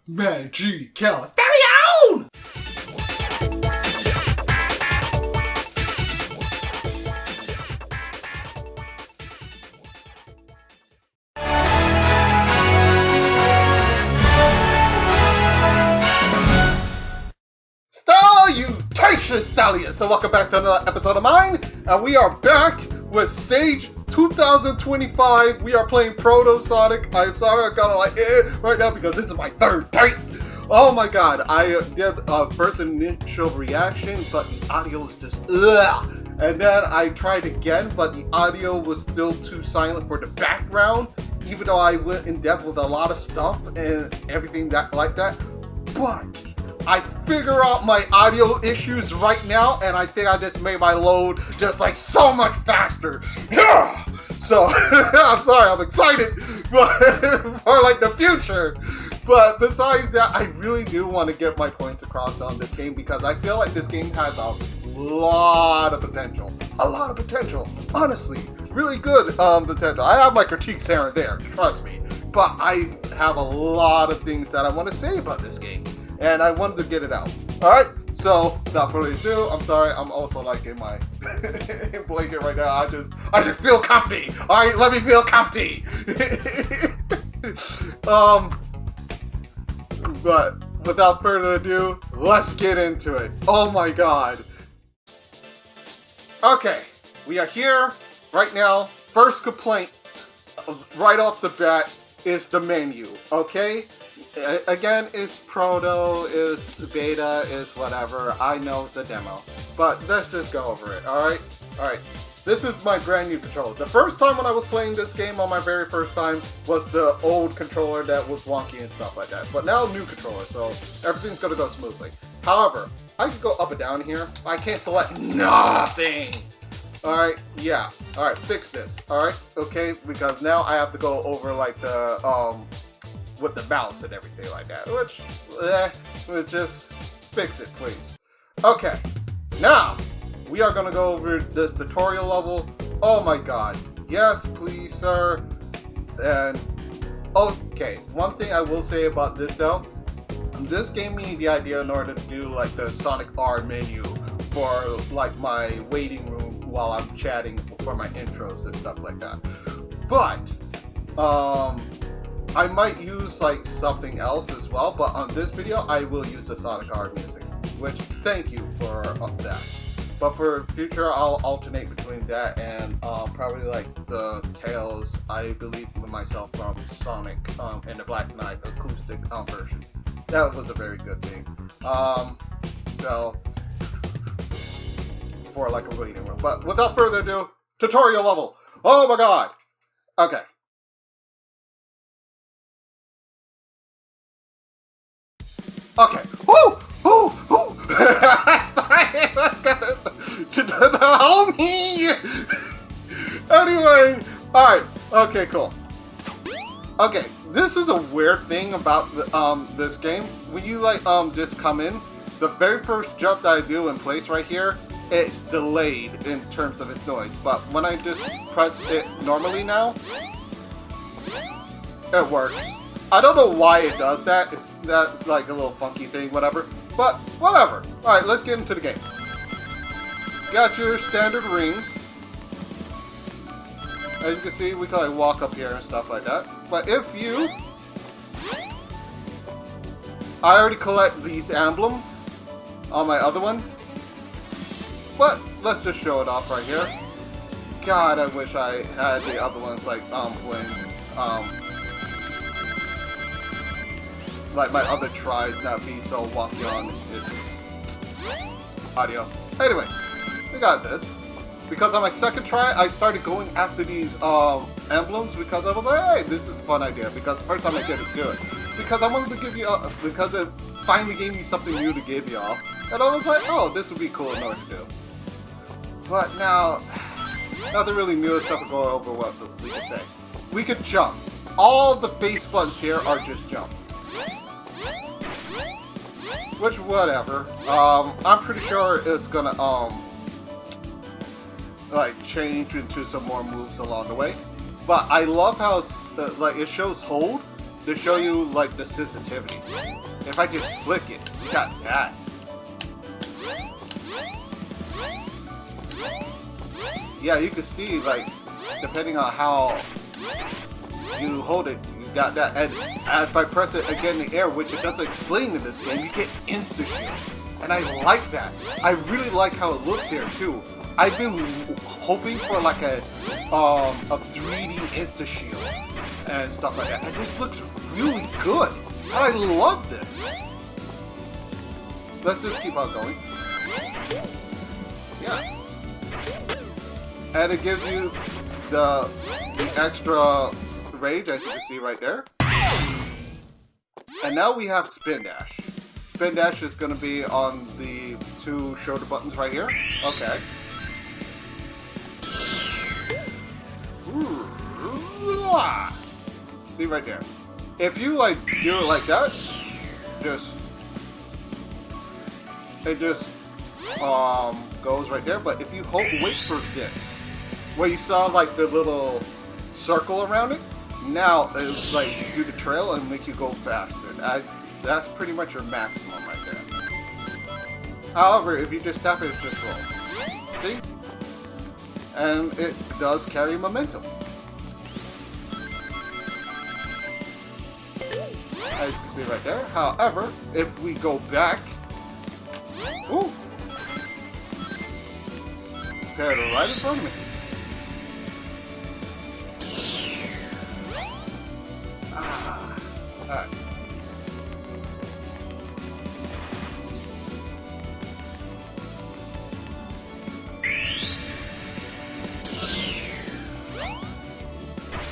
SAGExpo2025! Salutations, Stallions! So welcome back to another episode of mine, and we are back with Sage 2025. We are playing Proto Sonic. I'm sorry, I'm kind of like right now because this is my third take. Oh my god, I did a first initial reaction, but the audio was just ugh. And then I tried again, but the audio was still too silent for the background, even though I went in depth with a lot of stuff and everything that like that. But I figure out my audio issues right now, and I think I just made my load just like so much faster. So I'm sorry, I'm excited for like the future. But besides that, I really do want to get my points across on this game because I feel like this game has a lot of potential. A lot of potential. Honestly, really good potential. I have my critiques here and there, trust me. But I have a lot of things that I want to say about this game. And I wanted to get it out. Alright, so without further ado, I'm sorry, I'm also like in my blanket right now. I just feel comfy. Alright, let me feel comfy. But without further ado, let's get into it. Oh my god. Okay, we are here right now. First complaint right off the bat is the menu, okay? Again, it's proto, it's beta, it's whatever. I know it's a demo, but let's just go over it, alright? Alright, this is my brand new controller. The first time when I was playing this game on my very first time was the old controller that was wonky and stuff like that. But now new controller, so everything's gonna go smoothly. However, I can go up and down here. I can't select nothing. Alright, yeah. Alright, fix this. Alright, okay, because now I have to go over like the, with the mouse and everything like that, which, just fix it, please. Okay, now, we are gonna go over this tutorial level. Oh my god, yes, please, sir. And, okay, one thing I will say about this though, this gave me the idea in order to do like the Sonic R menu for like my waiting room while I'm chatting for my intros and stuff like that. But, I might use like something else as well, but on this video I will use the Sonic R music, which thank you for that. But for future I'll alternate between that and probably like the Tales, I believe myself, from Sonic and the Black Knight acoustic version. That was a very good thing. So for like a waiting room. But without further ado, tutorial level. Oh my god. Okay. Okay. Woo! Woo! Woo! Let's go to the homie! Anyway, alright. Okay, cool. Okay, this is a weird thing about the, this game. When you like just come in, the very first jump that I do in place right here, it's delayed in terms of its noise. But when I just press it normally now, it works. I don't know why it does that. That's like a little funky thing, whatever. But whatever. Alright, let's get into the game. Got your standard rings. As you can see, we can like walk up here and stuff like that. But if you... I already collect these emblems on my other one. But let's just show it off right here. God, I wish I had the other ones like playing like my other tries not be so wonky on its audio. Anyway, we got this. Because on my second try, I started going after these emblems because I was like, hey, this is a fun idea. Because the first time I did it good. Because I wanted to give you, because it finally gave me something new to give y'all. And I was like, oh, this would be cool in order to do. But now, nothing really new except for going over what we can say. We could jump. All the face buttons here are just jump. Which, whatever. I'm pretty sure it's gonna, like, change into some more moves along the way. But I love how, like, it shows hold, to show you like the sensitivity. If I just flick it, you got that. Yeah, you can see like depending on how you hold it, you got that. And if I press it again in the air, which it doesn't explain in this game, you get insta shield. And I like that. I really like how it looks here too. I've been hoping for like a 3D insta shield and stuff like that. And this looks really good. And I love this. Let's just keep on going. Yeah. And it gives you the extra range, as you can see right there. And now we have spin dash. Spin dash is going to be on the 2 shoulder buttons right here. Okay. See right there. If you like do it like that, it just goes right there. But if you wait for this, where you saw like the little circle around it, now it like do the trail and make you go faster. That's pretty much your maximum right there. However, if you just tap it, it's just roll. See? And it does carry momentum. As you can see right there. However, if we go back, ooh, carried it right in front of me. Alright.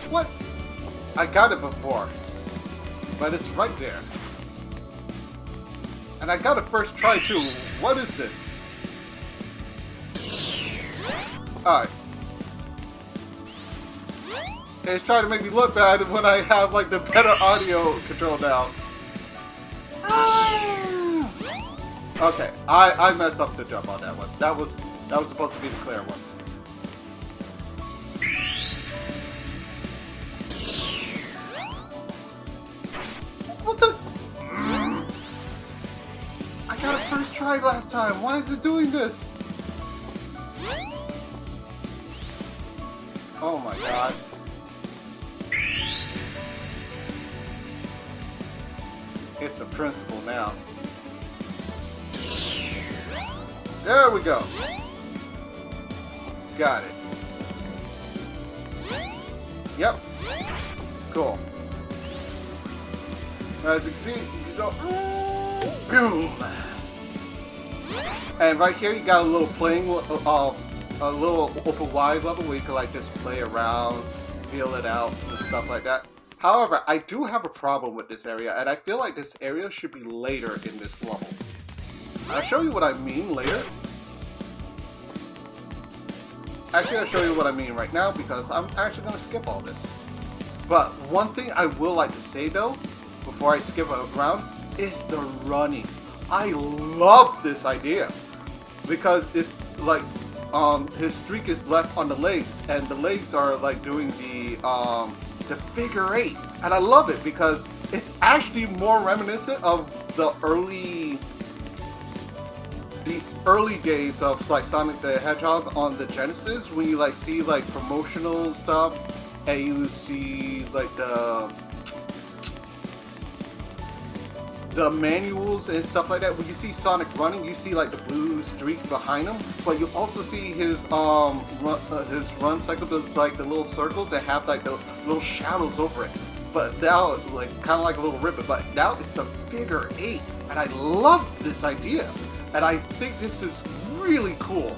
What? I got it before. But it's right there. And I got it first try too. What is this? Alright. It's trying to make me look bad when I have like the better audio control now. Okay, I messed up the jump on that one. That was supposed to be the clear one. What the? I got it first try last time. Why is it doing this? Oh my god. It's the principle now. There we go. Got it. Yep. Cool. As you can see, you go boom. And right here you got a little playing, a little open wide level where you can like just play around, feel it out, and stuff like that. However, I do have a problem with this area, and I feel like this area should be later in this level. I'll show you what I mean later. Actually, I'll show you what I mean right now because I'm actually going to skip all this. But one thing I will like to say though, before I skip around, is the running. I love this idea because it's like his streak is left on the legs, and the legs are like doing the figure 8, and I love it because it's actually more reminiscent of the early days of like Sonic the Hedgehog on the Genesis, when you like see like promotional stuff and you see like the manuals and stuff like that. When you see Sonic running, you see like the blue streak behind him, but you also see his run cycle does like the little circles that have like the little shadows over it. But now, like kind of like a little ribbon, but now it's the figure 8, and I love this idea, and I think this is really cool.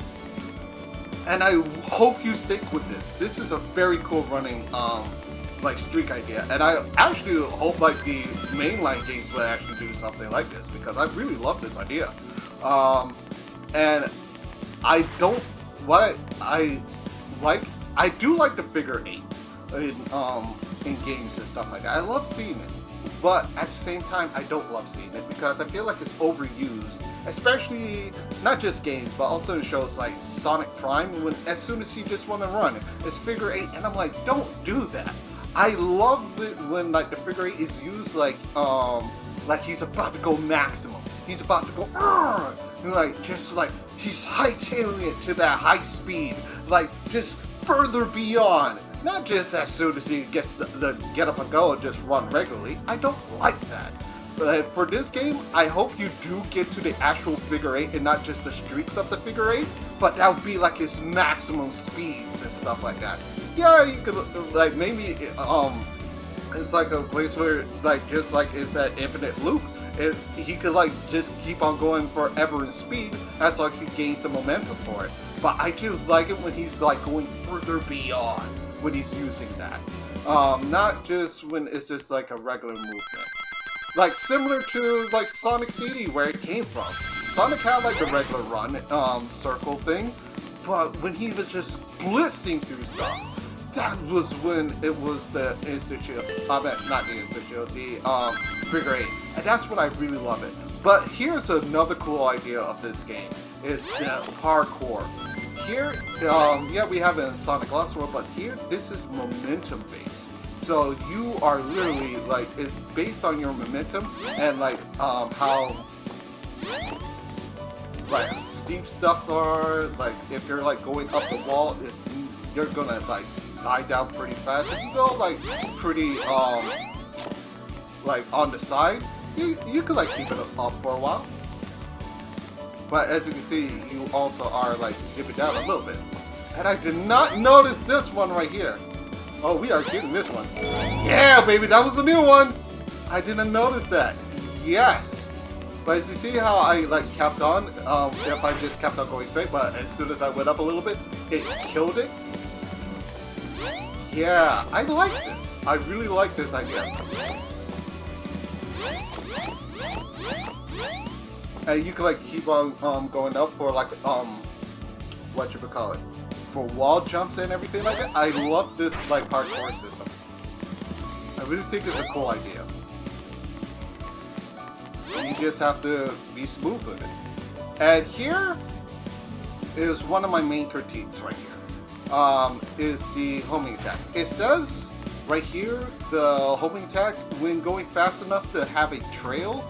And I hope you stick with this. This is a very cool running like streak idea, and I actually hope like the mainline games will actually do something like this because I really love this idea. And I don't I do like the figure 8 in games and stuff like that. I love seeing it, but at the same time I don't love seeing it because I feel like it's overused, especially not just games but also in shows like Sonic Prime, when as soon as you just want to run it's figure 8, and I'm like, don't do that. I love it when like the figure 8 is used like he's about to go maximum. He's about to go like just like he's hightailing it to that high speed, like just further beyond. Not just as soon as he gets the get up and go and just run regularly. I don't like that. But for this game, I hope you do get to the actual figure 8 and not just the streaks of the figure 8, but that would be like his maximum speeds and stuff like that. Yeah, you could like maybe it's like a place where like just like it's that infinite loop. He could like just keep on going forever in speed as long as he gains the momentum for it. But I do like it when he's like going further beyond when he's using that. Not just when it's just like a regular movement. Like similar to like Sonic CD where it came from. Sonic had like the regular run circle thing, but when he was just blitzing through stuff, that was when it was the instant shield. I meant not the instant shield, the figure 8. And that's what I really love it. But here's another cool idea of this game, is the parkour. Here, yeah, we have it in Sonic Lost World, but here, this is momentum based. So you are literally, like, it's based on your momentum and, like, how, like, steep stuff are, like, if you're, like, going up the wall, you're gonna, like, die down pretty fast. If you go, like, pretty, like, on the side, you could, like, keep it up for a while. But as you can see, you also are like dipping down a little bit. And I did not notice this one right here. Oh, we are getting this one. Yeah, baby, that was the new one. I didn't notice that. Yes. But as you see how I like kept on, if I just kept on going straight, but as soon as I went up a little bit, it killed it. Yeah, I like this. I really like this idea. And you can like keep on going up for like what you would call it, for wall jumps and everything like that. I love this like parkour system. I really think it's a cool idea. You just have to be smooth with it. And here is one of my main critiques right here. Is the homing attack. It says right here the homing attack, when going fast enough to have a trail,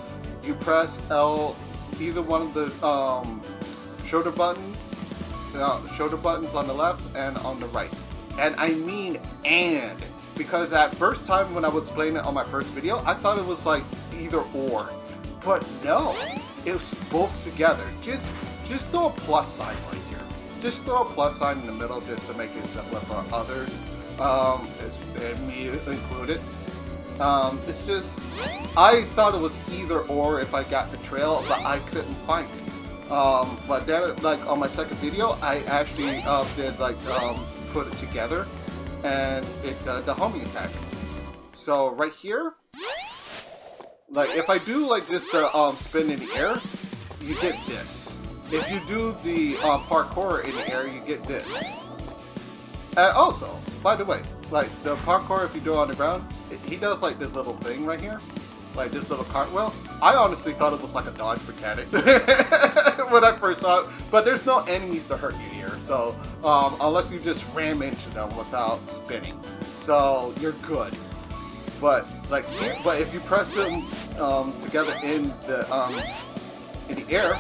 you press L. Either one of the shoulder buttons on the left and on the right. And I mean and, because at first time when I was playing it on my first video, I thought it was like either or. But no, it was both together. Just throw a plus sign right here. Just throw a plus sign in the middle just to make it simpler for others, and me included. It's just, I thought it was either or if I got the trail, but I couldn't find it. But then, like, on my second video, I actually did, like, put it together, and it the homing attack. So, right here, like, if I do, like, just the spin in the air, you get this. If you do the parkour in the air, you get this. And also, by the way, like, the parkour, if you do it on the ground, he does like this little thing right here, like this little cartwheel. I honestly thought it was like a dodge mechanic when I first saw it, but there's no enemies to hurt you here, so unless you just ram into them without spinning, so you're good. But like here, but if you press them together in the air,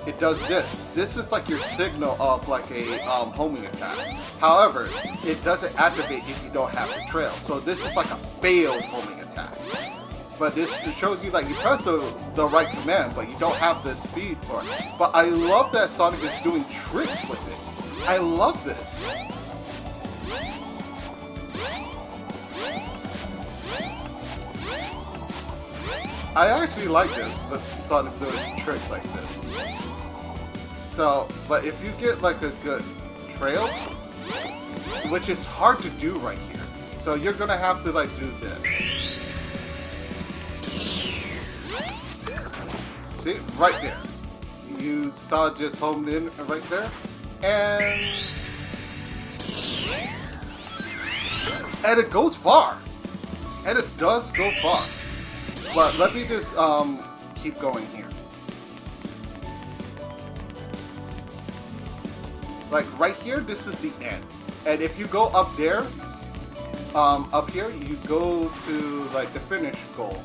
it does this. This is like your signal of like a homing attack. However, it doesn't activate if you don't have the trail. So this is like a failed homing attack. But this shows you like you press the right command, but you don't have the speed for it. But I love that Sonic is doing tricks with it. I love this. I actually like this, that Sonic's doing tricks like this. So, but if you get like a good trail, which is hard to do right here, so you're gonna have to like do this. See, right there. You saw it just homed in right there, and it goes far, and it does go far. But let me just keep going here. Like right here, this is the end. And if you go up there, up here, you go to like the finish goal.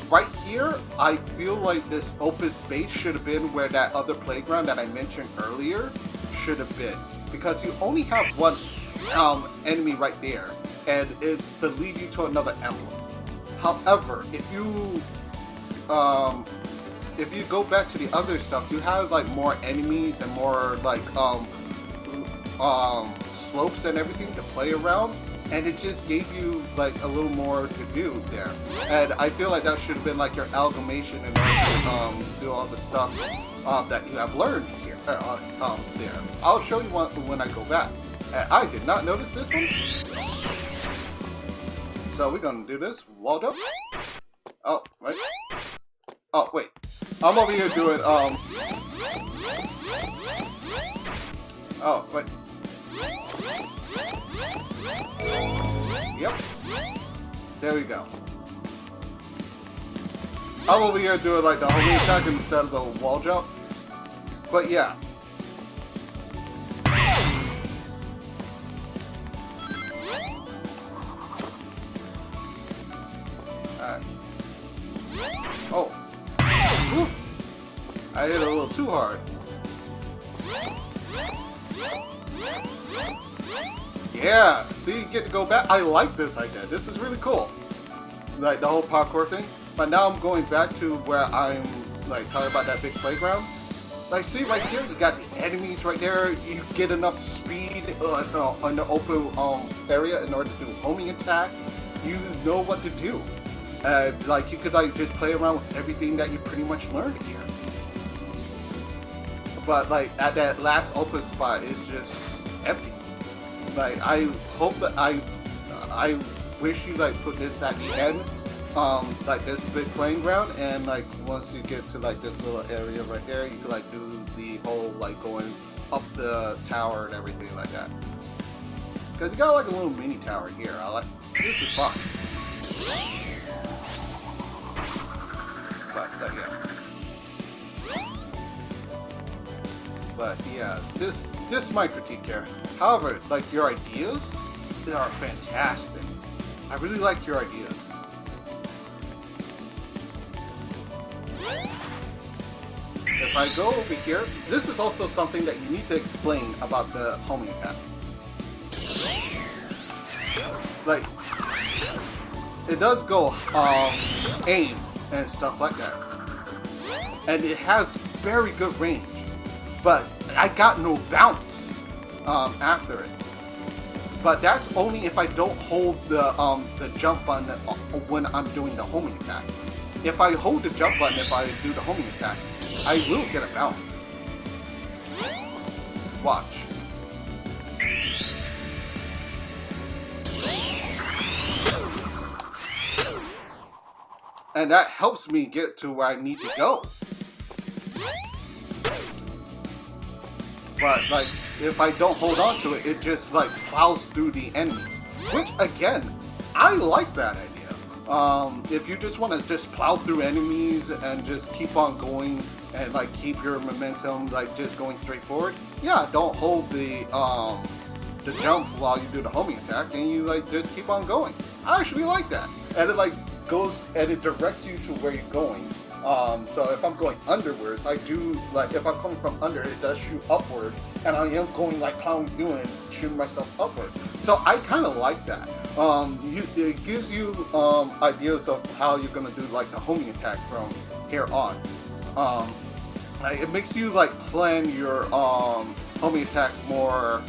Right here, I feel like this open space should have been where that other playground that I mentioned earlier should have been, because you only have one enemy right there, and it's to lead you to another emblem. However, if you go back to the other stuff, you have like more enemies and more like slopes and everything to play around, and it just gave you like a little more to do there. And I feel like that should have been like your amalgamation in order to do all the stuff that you have learned here there. I'll show you one when I go back. And I did not notice this one, so we're gonna do this. Wall jump. Oh wait. Oh wait. I'm over here doing Oh wait. Yep. There we go. I'm over here doing like the homing attack instead of the wall jump. But yeah. Alright. Oh. Whew. I hit it a little too hard. Yeah, see, you get to go back. I like this idea. This is really cool. Like the whole parkour thing. But now I'm going back to where I'm like talking about that big playground. Like, see right here, you got the enemies right there. You get enough speed in the open area in order to do a homing attack. You know what to do. Like you could like just play around with everything that you pretty much learned here. But like at that last open spot, it's just empty. Like I hope that I wish you like put this at the end, like this big playing ground, and like once you get to like this little area right there, you can like do the whole like going up the tower and everything like that. Cause you got like a little mini tower here. I like this is fun. But yeah. But yeah, this my critique here. However, like your ideas, they are fantastic. I really like your ideas. If I go over here, this is also something that you need to explain about the homing attack. Like, it does go aim and stuff like that, and it has very good range. But I got no bounce after it. But that's only if I don't hold the jump button when I'm doing the homing attack. If I hold the jump button, if I do the homing attack, I will get a bounce. Watch. And that helps me get to where I need to go. But like, if I don't hold on to it, it just like plows through the enemies. Which again, I like that idea. If you just want to just plow through enemies and just keep on going and like keep your momentum like just going straight forward, yeah, don't hold the jump while you do the homing attack, and you like just keep on going. I actually like that, and it like goes and it directs you to where you're going. So if I'm going underwards, I do, like, if I'm coming from under, it does shoot upward, and I am going, like, plowing through and shooting myself upward. So I kind of like that. It gives you ideas of how you're going to do, like, the homing attack from here on. It makes you, like, plan your homing attack more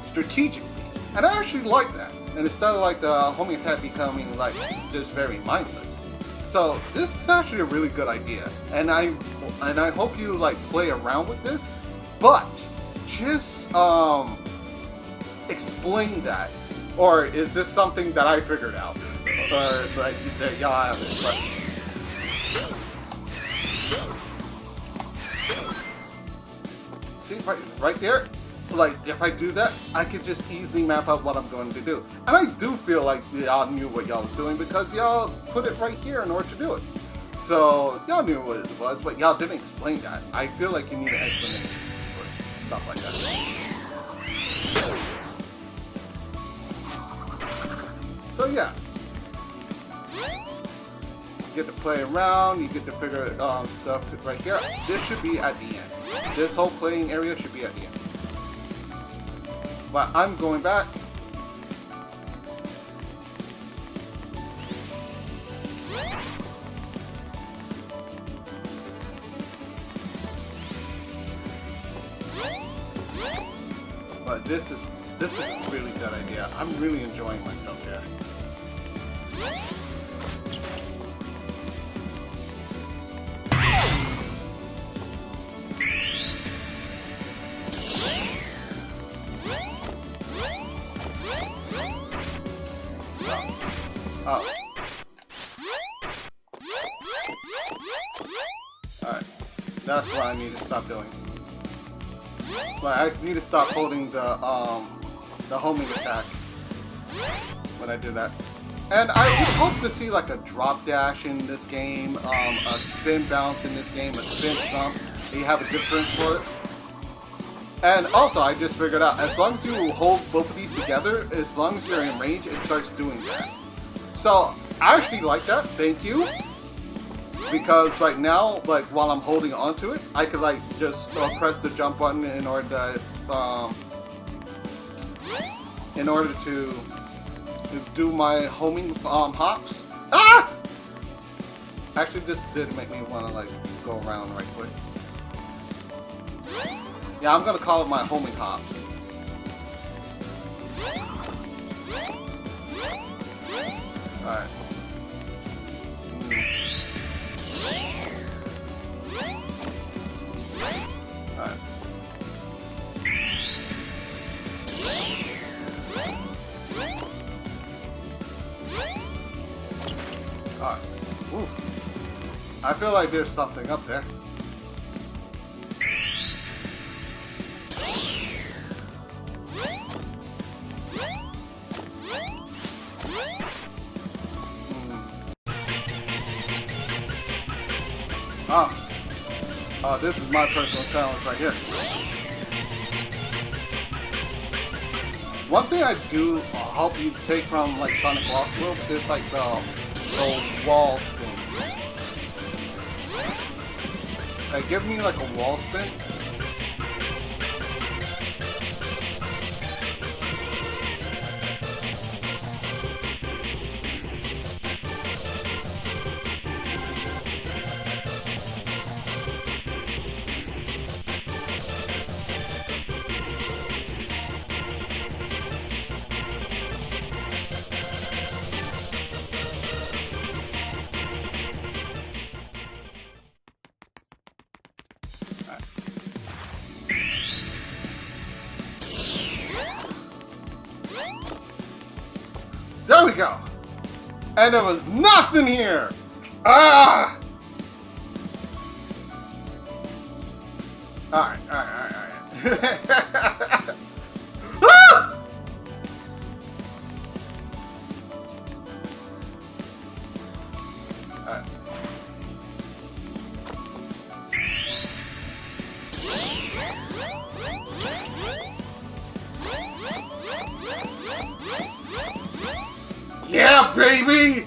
strategically. And I actually like that. And instead of, like, the homing attack becoming, like, just very mindless. So this is actually a really good idea, and I hope you like play around with this, but just explain that, or is this something that I figured out, or like that y'all haven't? But see right there. Like, if I do that, I could just easily map out what I'm going to do. And I do feel like y'all knew what y'all was doing because y'all put it right here in order to do it. So, y'all knew what it was, but y'all didn't explain that. I feel like you need an explanation for stuff like that. So yeah, you get to play around, you get to figure stuff right here. This should be at the end. This whole playing area should be at the end. But I'm going back. But this is a really good idea. I'm really enjoying myself here. Oh. Alright. That's what I need to stop doing. But I need to stop holding the homing attack when I do that. And I would hope to see like a drop dash in this game, a spin bounce in this game, a spin stomp. You have a difference for it. And also, I just figured out, as long as you hold both of these together, as long as you're in range, it starts doing that. So, I actually like that, thank you. Because, like, now, like, while I'm holding onto it, I could, like, just press the jump button in order to do my homing hops. Ah! Actually, this did make me want to, like, go around right quick. Yeah, I'm gonna call it my homing hops. Alright. Alright. Alright. Ooh. I feel like there's something up there. Oh, this is my personal challenge right here. One thing I do help you take from like Sonic Lost World is like the wall spin. Like, give me like a wall spin. There we go! And there was nothing here! Ah! Alright. Ah! Alright. Yeah, baby!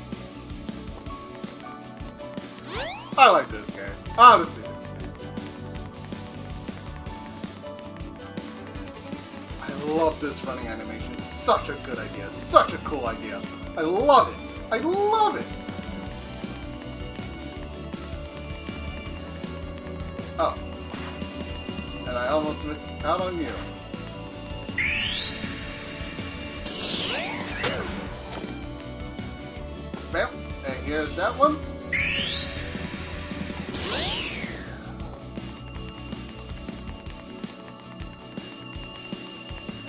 I like this game. Honestly. I love this running animation. Such a good idea. Such a cool idea. I love it. I love it. Oh. And I almost missed out on you. Bam. And here's that one.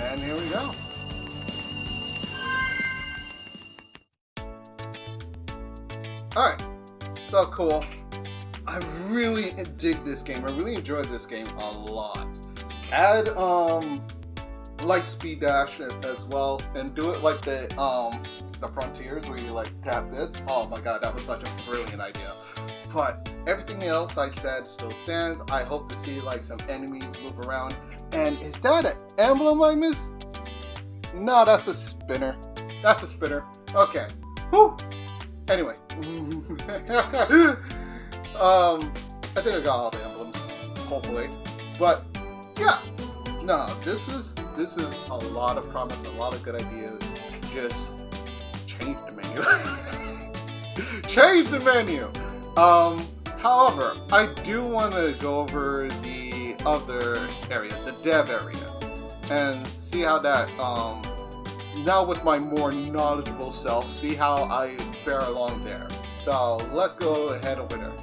And here we go. Alright. So cool. I really dig this game. I really enjoyed this game a lot. Add light speed dash as well, and do it like the frontiers where you like tap this. Oh my god, that was such a brilliant idea. But everything else I said still stands. I hope to see like some enemies move around. And is that an emblem I missed? No, that's a spinner. That's a spinner. Okay. Whew. Anyway. I think I got all the emblems, hopefully. But yeah. No, this is a lot of promise, a lot of good ideas. Just change the menu. Change the menu. However, I do want to go over the other area, the dev area, and see how that, now with my more knowledgeable self, see how I fare along there. So let's go ahead over there.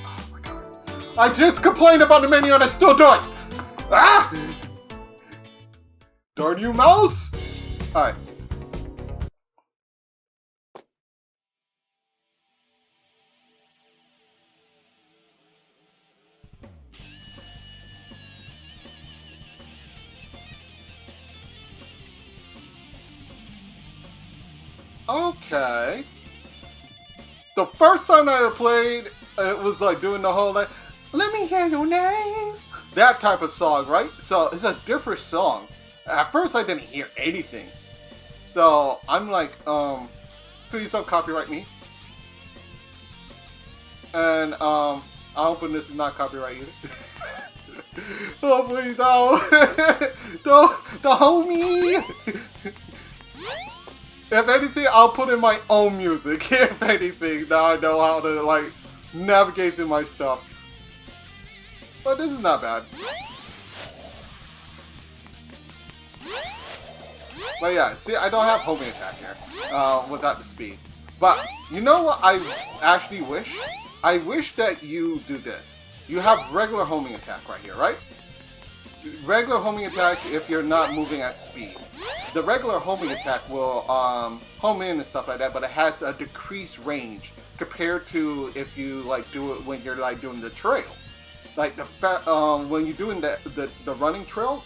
Oh my god. I just complained about the menu and I still do it! Ah! Darn you, mouse! Alright. Okay. The first time I played, it was like doing the whole like, let me hear your name. That type of song, right? So it's a different song. At first I didn't hear anything. So I'm like, please don't copyright me. And I'm hoping this is not copyright either. Oh please don't homie. If anything, I'll put in my own music. If anything, now I know how to like navigate through my stuff. But this is not bad. But yeah, see, I don't have homing attack here without the speed. But you know what I actually wish? I wish that you do this. You have regular homing attack right here, right? Regular homing attack if you're not moving at speed. The regular homing attack will home in and stuff like that, but it has a decreased range compared to if you like do it when you're like doing the trail. Like the when you're doing the running trail,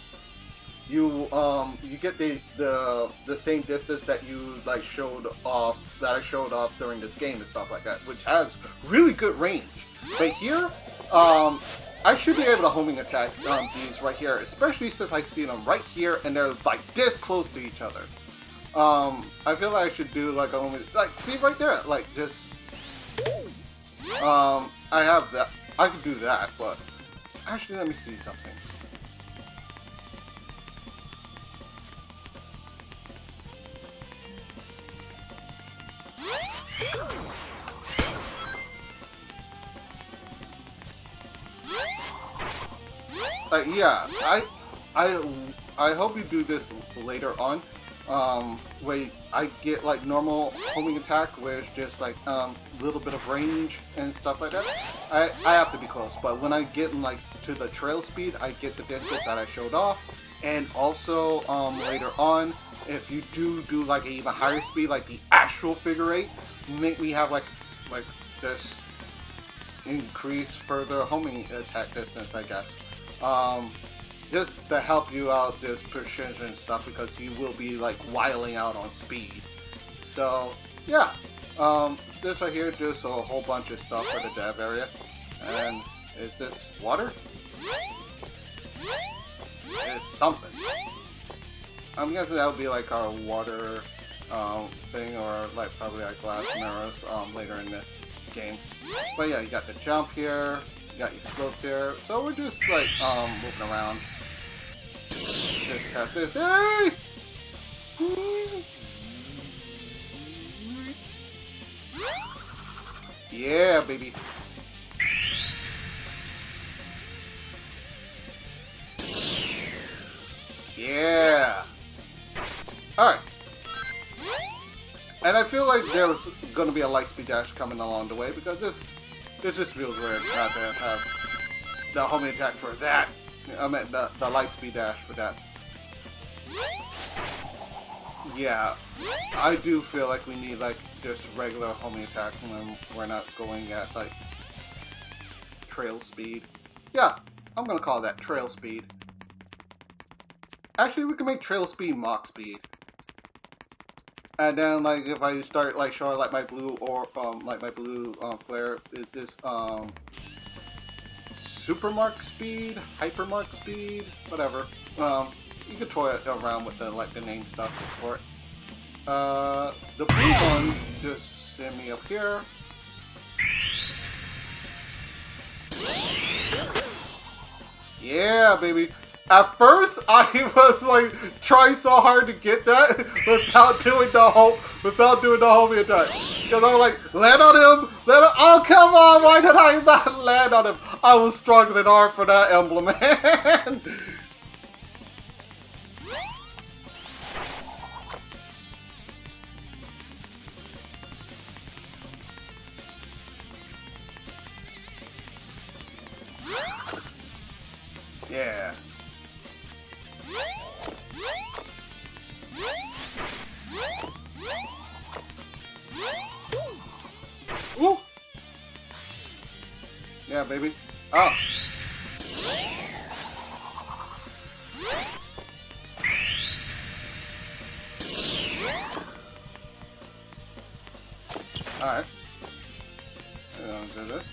you get the same distance that you like showed off that I showed off during this game and stuff like that, which has really good range. But here, I should be able to homing attack these right here, especially since I see them right here and they're like this close to each other. I feel like I should do like a homing, like see right there, like just I have that. I could do that, but actually let me see something. Yeah, I hope you do this later on. Where I get like normal homing attack, where it's just like little bit of range and stuff like that. I have to be close, but when I get like to the trail speed, I get the distance that I showed off, and also later on, if you do like an even higher speed, like the actual figure 8, make me have like this increase further homing attack distance, I guess. Just to help you out this precision and stuff, because you will be like wiling out on speed. So yeah, this right here just a whole bunch of stuff for the dev area. And is this water? It's something. I'm guessing that would be like our water thing, or like probably like glass mirrors later in the game. But yeah, you got the jump here, you got your slopes here, so we're just like moving around. Just test this. Hey! Yeah, baby. Yeah. Alright. And I feel like there's going to be a light speed dash coming along the way, because this just feels weird not to have the homing attack for that. I meant the light speed dash for that. Yeah, I do feel like we need like just regular homing attack when we're not going at like trail speed. Yeah, I'm gonna call that trail speed. Actually, we can make trail speed Mach speed. And then like if I start like showing like my blue or flare, is this Super Mark speed, Hyper Mark speed, whatever. You can toy it around with the like the name stuff for it. The blue ones just send me up here. Yeah, baby. At first, I was like trying so hard to get that without doing the whole attack. Because I was like, land on him, land on. Oh, come on! Why did I not land on him? I was struggling hard for that emblem, man. Yeah. Ooh. Yeah, baby. Oh. Alright. I'm gonna do this.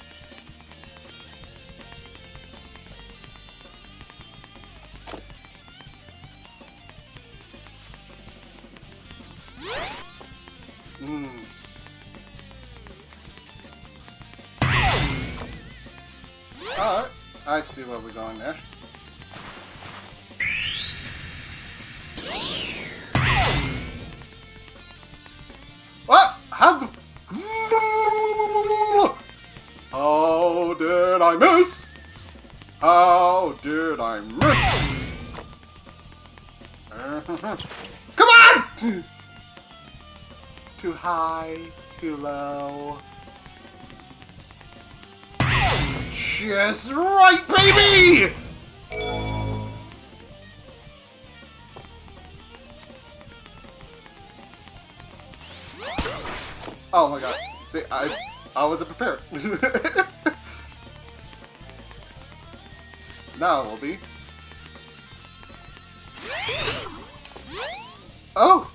Alright, I see where we're going there. What? How the... How did I miss? How did I miss? Come on! Too high, too low. Just right, baby! Oh my god. See, I wasn't prepared. Now it will be. Oh!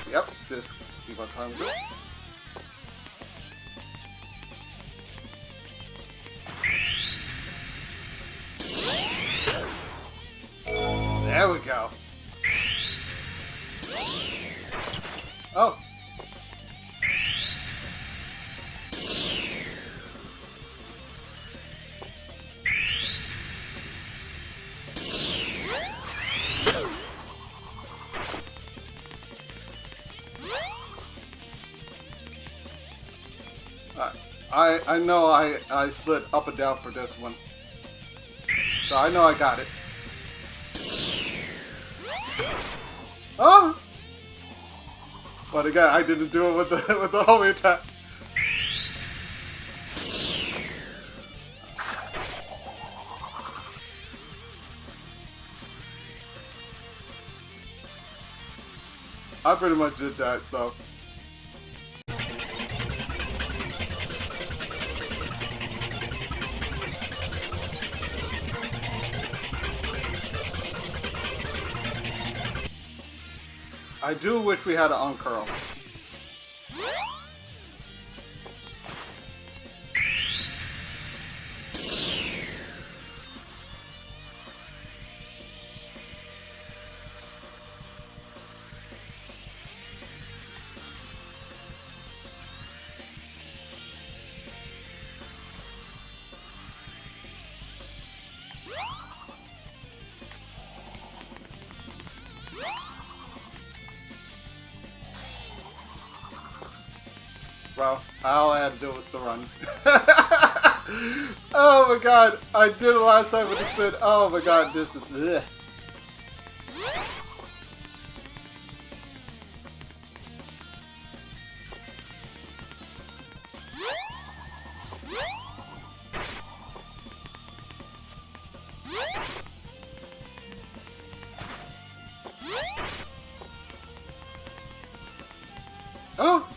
Yep, just keep on trying to do it. There we go. Oh. I know I slid up and down for this one. So I know I got it. Oh! But again, I didn't do it with the homing attack. I pretty much did that stuff. I do wish we had an uncurl. Well, all I had to do was to run. Oh my god, I did it last time with the spin. Oh my god, this is... Ugh. Oh!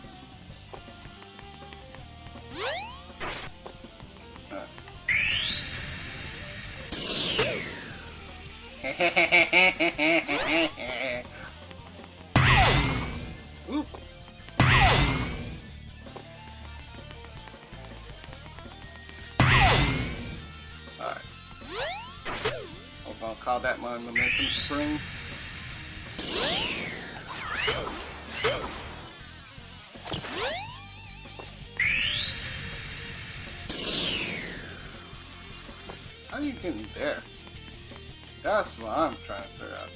Ooh. Alright. I'm gonna call that my momentum springs. in there? That's what I'm trying to figure out.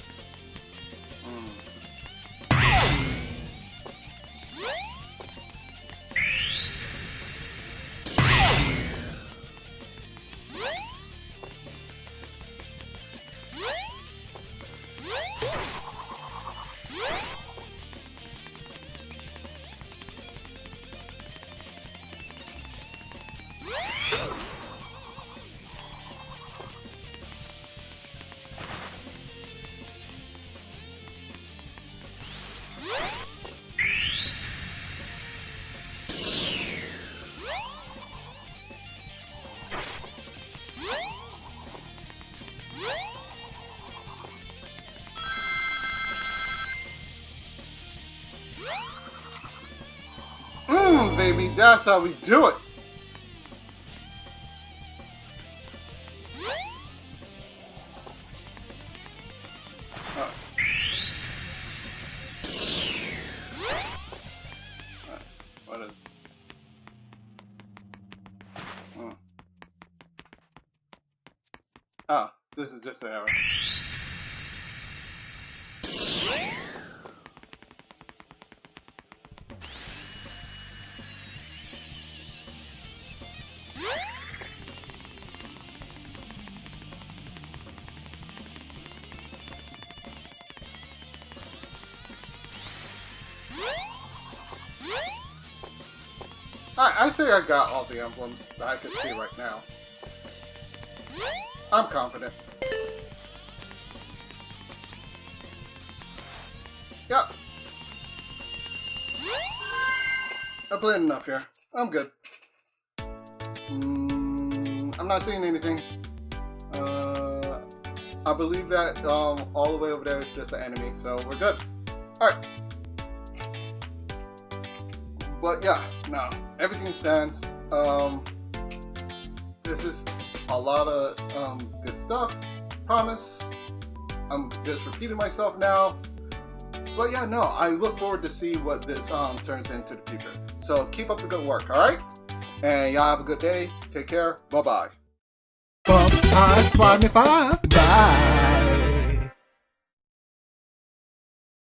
Baby, that's how we do it. What is this? Oh, this is just an error. I think I got all the emblems that I can see right now. I'm confident. Yep. I played enough here. I'm good. I'm not seeing anything. I believe that all the way over there is just an enemy, so we're good. Alright. But yeah, no, everything stands. This is a lot of good stuff. Promise. I'm just repeating myself now. But yeah, no, I look forward to see what this turns into the future. So keep up the good work, alright? And y'all have a good day. Take care. Bye-bye. Bye.